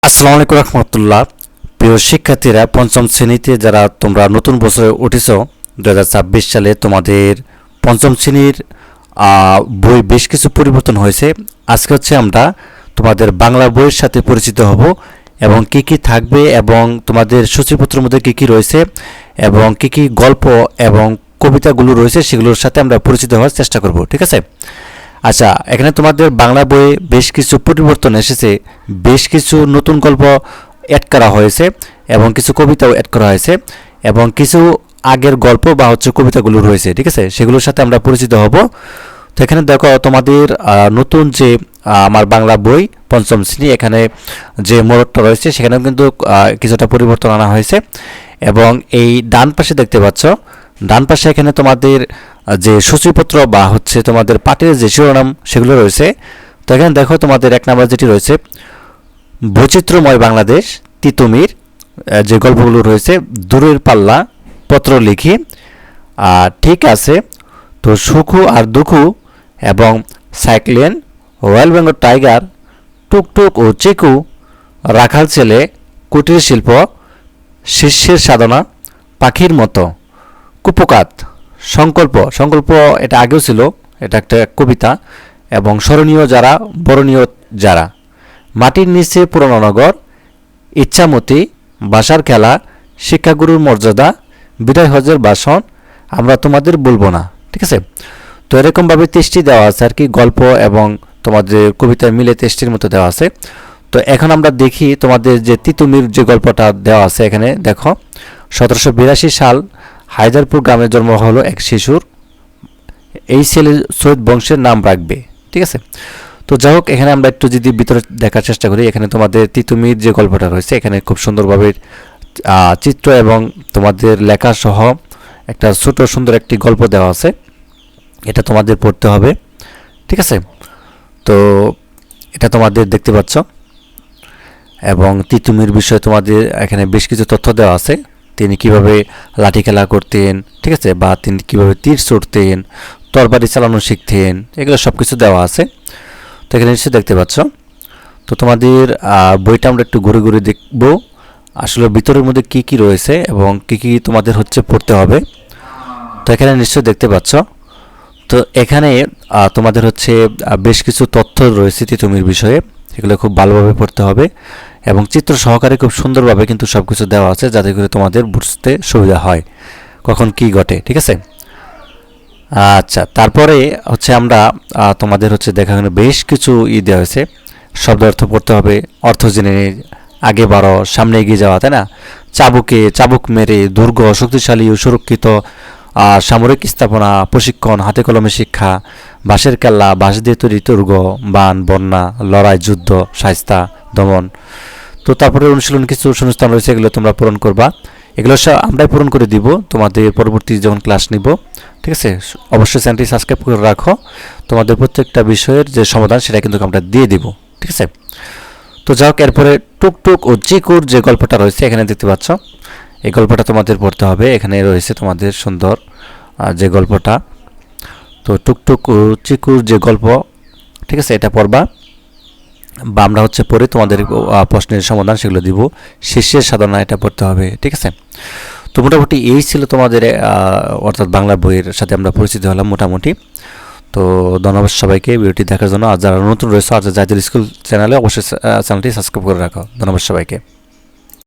আসসালামু আলাইকুম রহমতুল্লাহ। প্রিয় শিক্ষার্থীরা, পঞ্চম শ্রেণীতে যারা তোমরা নতুন বছরে উঠেছ 2026 সালে তোমাদের পঞ্চম শ্রেণীর বই বেশ কিছু পরিবর্তন হয়েছে। আজকে হচ্ছে আমরা তোমাদের বাংলা বইয়ের সাথে পরিচিত হব এবং কি কি থাকবে এবং তোমাদের সূচিপত্রের মধ্যে কি কি রয়েছে এবং কি কি গল্প এবং কবিতাগুলো রয়েছে সেগুলোর সাথে আমরা পরিচিত হওয়ার চেষ্টা করব। ঠিক আছে? আচ্ছা, এখানে তোমাদের বাংলা বইয়ে বেশ কিছু পরিবর্তন এসেছে, বেশ কিছু নতুন গল্প অ্যাড করা হয়েছে এবং কিছু কবিতাও অ্যাড করা হয়েছে এবং কিছু আগের গল্প বা হচ্ছে কবিতাগুলো রয়েছে। ঠিক আছে, সেগুলোর সাথে আমরা পরিচিত হব। তো এখানে দেখো তোমাদের নতুন যে আমার বাংলা বই পঞ্চম শ্রেণী, এখানে যে মোড়কটা রয়েছে সেখানেও কিন্তু কিছুটা পরিবর্তন আনা হয়েছে এবং এই ডান পাশে দেখতে পাচ্ছ, ডান পাশে এখানে তোমাদের যে সূচিপত্র বা হচ্ছে তোমাদের পাঠের যে শিরোনাম সেগুলো রয়েছে। তো এখানে দেখো তোমাদের এক নম্বর যেটি রয়েছে, বৈচিত্র্যময় বাংলাদেশ, তিতুমির যে গল্পগুলো রয়েছে, দূরের পাল্লা, পত্র লিখি, ঠিক আছে, তো সুখু আর দুখু এবং সাইক্লেন, রয়্যাল বেঙ্গল টাইগার, টুকটুক ও চিকু, রাখাল ছেলে, কুটির শিল্প, শিষ্যের সাধনা, পাখির মতো, কুপকাত, সংকল্প, সংকল্প এটা আগেও ছিল, এটা একটা কবিতা, এবং স্মরণীয় যারা, বরণীয় যারা, মাটির নিচে পুরনো নগর, ইচ্ছামতি, বাসার খেলা, শিক্ষাগুরুর মর্যাদা, বিদায় হজের বাসন, আমরা তোমাদের বলবো না। ঠিক আছে, তো এরকমভাবে 23টি দেওয়া আছে আর কি, গল্প এবং তোমাদের কবিতা মিলে 23টির মতো দেওয়া আছে। তো এখন আমরা দেখি তোমাদের যে তিতুমির যে গল্পটা দেওয়া আছে। এখানে দেখো 1782 সাল হায়দারপুর গ্রামে জন্ম হলো এক শিশুর, এই ছেলে সৈয়দ বংশের নাম রাখবে। ঠিক আছে, তো যাই হোক, এখানে আমরা একটু যদি ভিতরে দেখার চেষ্টা করি, এখানে তোমাদের তিতুমির যে গল্পটা রয়েছে এখানে খুব সুন্দরভাবে চিত্র এবং তোমাদের লেখা সহ একটা ছোট সুন্দর একটি গল্প দেওয়া আছে, এটা তোমাদের পড়তে হবে। ঠিক আছে, তো এটা তোমাদের দেখতে পাচ্ছ এবং তিতুমির বিষয়ে তোমাদের এখানে বেশ কিছু তথ্য দেওয়া আছে। তিনি কিভাবে লাঠি খেলা করতেন, ঠিক আছে, বা তিনি কিভাবে তীর ছুটতেন, তরবারি চালানো শিখতেন, এগুলো সব কিছু দেওয়া আছে। তো এখানে নিশ্চয়ই দেখতে পাচ্ছ। তো তোমাদের বইটা আমরা একটু ঘুরে ঘুরে দেখব আসলে ভিতরের মধ্যে কি কি রয়েছে এবং কি কি তোমাদের হচ্ছে পড়তে হবে। তো এখানে নিশ্চয়ই দেখতে পাচ্ছ। তো এখানে তোমাদের হচ্ছে বেশ কিছু তথ্য রয়েছে তিতুমির বিষয়ে, এগুলো খুব ভালোভাবে পড়তে হবে এবং চিত্র সহকারে খুব সুন্দরভাবে কিন্তু সব কিছু দেওয়া আছে, যাতে করে তোমাদের বুঝতে সুবিধা হয় কখন কি ঘটে। ঠিক আছে, আচ্ছা, তারপরে হচ্ছে আমরা তোমাদের হচ্ছে দেখানো বেশ কিছু দেওয়া হয়েছে, শব্দ অর্থ পড়তে হবে, অর্থ জেনে আগে বাড়ো, সামনে এগিয়ে যাওয়া, তাই না? চাবুকে, চাবুক মেরে, দুর্গ, শক্তিশালী ও সুরক্ষিত, সামরিক স্থাপনা, প্রশিক্ষণ, হাতে কলমে শিক্ষা, বাঁশের কেল্লা, বাঁশ দিয়ে তৈরি দুর্গ, বান, বন্যা, লড়াই, যুদ্ধ, শায়েস্তা, দমন। তো তারপরে অনুশীলন কিছু শূন্যস্থান রয়েছে, এগুলো তোমরা পূরণ করবা, এগুলো সব আমরাই পূরণ করে দিব তোমাদের পরবর্তী যখন ক্লাস নিব। ঠিক আছে, অবশ্যই চ্যানেলটি সাবস্ক্রাইব করে রাখো, তোমাদের প্রত্যেকটা বিষয়ের যে সমাধান সেটা কিন্তু আমরা দিয়ে দিব। ঠিক আছে, তো যাই হোক, এরপরে টুকটুক ও চিকুর যে গল্পটা রয়েছে এখানে দেখতে পাচ্ছ, এই গল্পটা তোমাদের পড়তে হবে। এখানে রয়েছে তোমাদের সুন্দর যে গল্পটা, তো টুকটুক ও চিকুর যে গল্প, ঠিক আছে, এটা পড়বা বা আমরা হচ্ছে পড়ে তোমাদের প্রশ্নের সমাধান সেগুলো দিব। শিষ্যের সাধনা এটা পড়তে হবে। ঠিক আছে, তো মোটামুটি এই ছিল তোমাদের অর্থাৎ বাংলা বইয়ের সাথে আমরা পরিচিত হলাম মোটামুটি। তো ধন্যবাদ সবাইকে ভিডিওটি দেখার জন্য। আর যারা নতুন রয়েছে আর জাতীয় স্কুল চ্যানেলে অবশ্যই চ্যানেলটি সাবস্ক্রাইব করে রাখো। ধন্যবাদ সবাইকে।